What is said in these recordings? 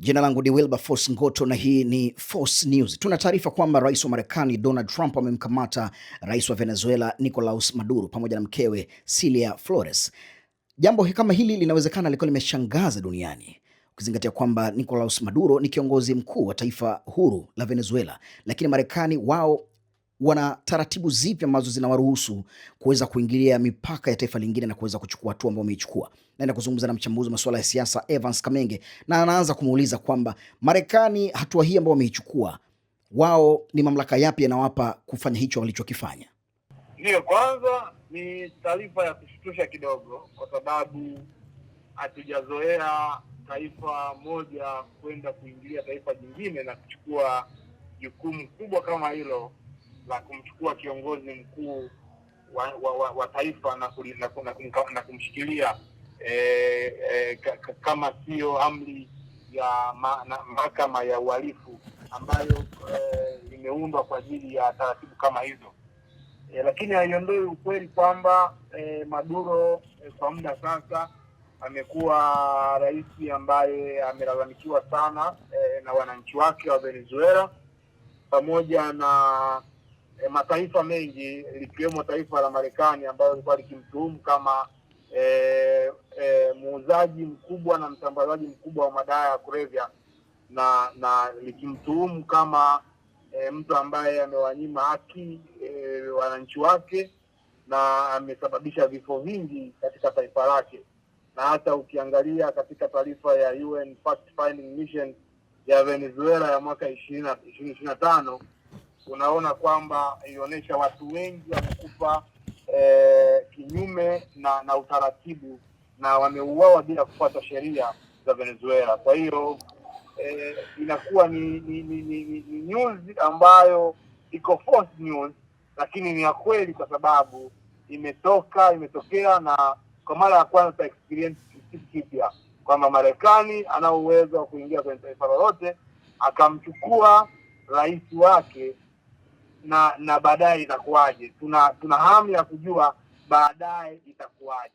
Jina langu ni Wilberforce Ngoto na hii ni Force News. Tuna taarifa kwamba Rais wa Marekani Donald Trump amemkamata Rais wa Venezuela Nicolas Maduro pamoja na mkewe Cilia Flores. Jambo kama hili linawezekana liko limeshangaza duniani, ukizingatia kwamba Nicolas Maduro ni kiongozi mkuu wa taifa huru la Venezuela, lakini Marekani wao wana taratibu zipi ambazo zinawaruhusu kuweza kuingilia mipaka ya taifa lingine na kuweza kuchukua hatua ambayo wameichukua? Naenda kuzungumza na mchambuzi wa masuala ya siasa Evans Kamenge, na anaanza kumuuliza kwamba Marekani, hatua hii ambayo wameichukua wao, ni mamlaka yapi yanawapa kufanya hicho walichokifanya? Ndio, kwanza ni taarifa ya kushtusha kidogo, kwa sababu hatujazoea taifa moja kwenda kuingilia taifa jingine na kuchukua jukumu kubwa kama hilo la kumchukua kiongozi mkuu wa taifa na kumshikilia kama sio amri ya mahakama ya uhalifu ambayo imeundwa kwa ajili ya taratibu kama hizo. Lakini haiondoi ukweli kwamba Maduro kwa muda sasa amekuwa rais ambaye amelalamikiwa sana na wananchi wake wa Venezuela pamoja na mataifa mengi likiwemo taifa la Marekani ambayo lilikuwa likimtuhumu kama muuzaji mkubwa na msambazaji mkubwa wa madawa ya kulevya na likimtuhumu kama mtu ambaye amewanyima haki wananchi wake na amesababisha vifo vingi katika taifa lake. Na hata ukiangalia katika taarifa ya UN Fact Finding Mission ya Venezuela ya mwaka 2025 unaona kwamba ilionyesha watu wengi wamekufa kinyume na utaratibu na wameuawa bila kufuata sheria za Venezuela. Kwa hiyo inakuwa ni news ambayo iko false news, lakini ni ya kweli kwa sababu imetokea na kwa mara ya kwanza experience kipya kwamba Marekani ana uwezo wa kuingia kwenye taifa lolote akamchukua rais wake na baadaye itakuwaje. Tuna hamu ya kujua baadaye itakuwaje.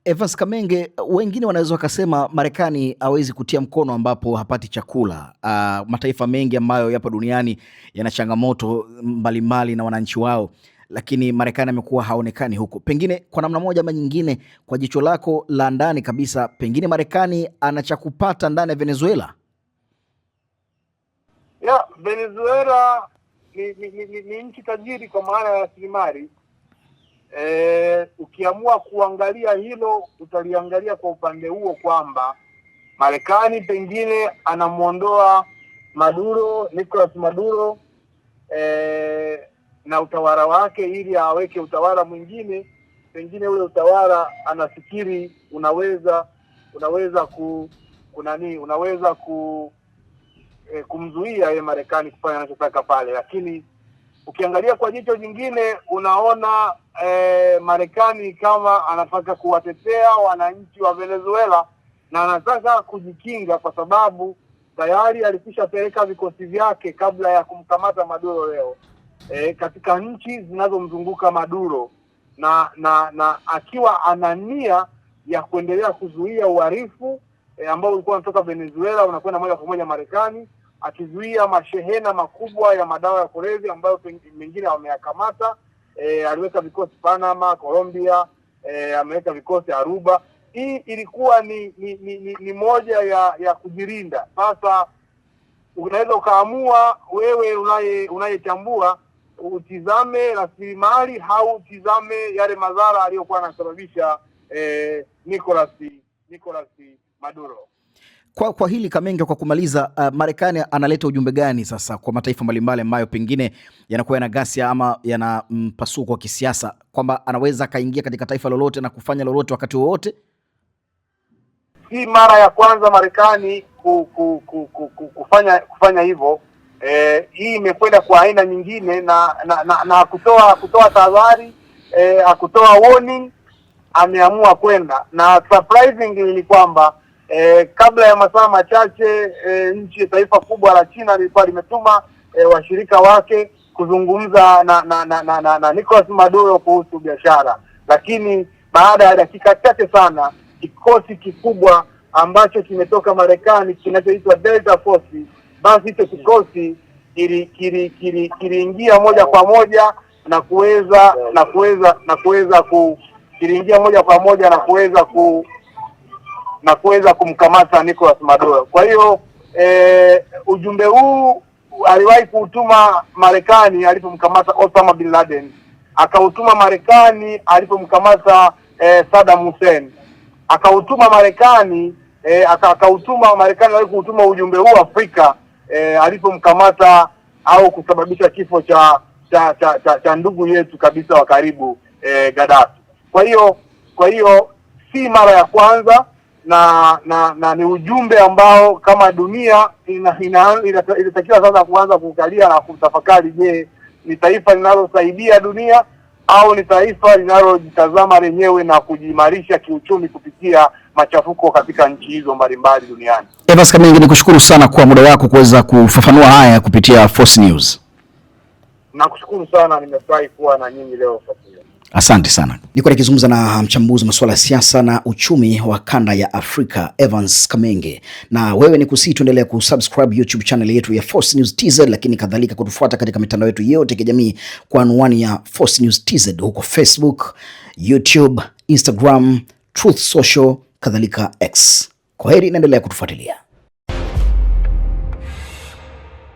Evans Kamenge, wengine wanaweza wakasema Marekani hawezi kutia mkono ambapo hapati chakula. Mataifa mengi ambayo yapo duniani yana changamoto mbalimbali na wananchi wao, lakini Marekani amekuwa haonekani huko. Pengine kwa namna moja ama nyingine, kwa jicho lako la ndani kabisa, pengine Marekani ana cha kupata ndani ya Venezuela? Venezuela ni nchi tajiri kwa maana ya rasilimali. Ukiamua kuangalia hilo, utaliangalia kwa upande huo kwamba Marekani pengine anamuondoa Nicolas Maduro na utawala wake ili aweke utawala mwingine. Pengine ule utawala anafikiri unaweza kumzuia yeye Marekani kufanya anachotaka pale. Lakini ukiangalia kwa jicho jingine unaona Marekani kama anataka kuwatetea wananchi wa Venezuela na anataka kujikinga, kwa sababu tayari alishapeleka vikosi vyake kabla ya kumkamata Maduro leo katika nchi zinazomzunguka Maduro na akiwa ana nia ya kuendelea kuzuia uhalifu ambao ulikuwa unatoka Venezuela unakwenda moja kwa moja Marekani, akizuia mashehena makubwa ya madawa ya kulevya ambayo mengine wameyakamata. Aliweka vikosi Panama, Colombia, ameweka vikosi Aruba. Hii ilikuwa ni moja ya kujilinda. Sasa unaweza ukaamua wewe unayechambua utizame rasilimali au utizame yale madhara aliyokuwa anasababisha Nicolas Maduro. Kwa hili Kamenge, kwa kumaliza, Marekani analeta ujumbe gani sasa kwa mataifa mbalimbali ambayo pengine yanakuwa yana ghasia ama yana mpasuko wa kisiasa, kwamba anaweza kaingia katika taifa lolote na kufanya lolote wakati wowote? Si mara ya kwanza Marekani kufanya hivyo. Hii imekwenda kwa aina nyingine na kutoa tahadhari, kutoa warning, ameamua kwenda. Na surprisingly ni kwamba kabla ya masaa machache taifa kubwa la China lilikuwa limetuma washirika wake kuzungumza na Nicolas Maduro kuhusu biashara, lakini baada ya dakika chache sana kikosi kikubwa ambacho kimetoka Marekani kinachoitwa Delta Force, basi hicho kikosi kiliingia moja kwa moja na kuweza kumkamata Nicolas Maduro. Kwa hiyo ujumbe huu aliwahi kuutuma Marekani alipomkamata Osama bin Laden, akautuma Marekani alipomkamata Saddam Hussein, akautuma Marekani aliwahi kuutuma ujumbe huu Afrika alipomkamata au kusababisha kifo cha ndugu yetu kabisa wa karibu Gaddafi. Kwa hiyo si mara ya kwanza na ni ujumbe ambao kama dunia inatakiwa sasa kuanza kuangalia na kutafakari, je, ni taifa linalosaidia dunia au ni taifa linalojitazama lenyewe na kujiimarisha kiuchumi kupitia machafuko katika nchi hizo mbalimbali duniani. Evans Kamenge, nikushukuru sana kwa muda wako kuweza kufafanua haya kupitia Force News. Nakushukuru sana, nimefurahi kuwa na nyinyi leo. Asante sana. Niko nikizungumza na mchambuzi wa masuala ya siasa na uchumi wa kanda ya Afrika, Evans Kamenge. Na wewe ni kusii tuendelea kusubscribe YouTube channel yetu ya Force News TZ, lakini kadhalika kutufuata katika mitandao yetu yote ya kijamii kwa anwani ya Force News TZ huko Facebook, YouTube, Instagram, Truth Social, kadhalika X. Kwaheri, naendelea kutufuatilia.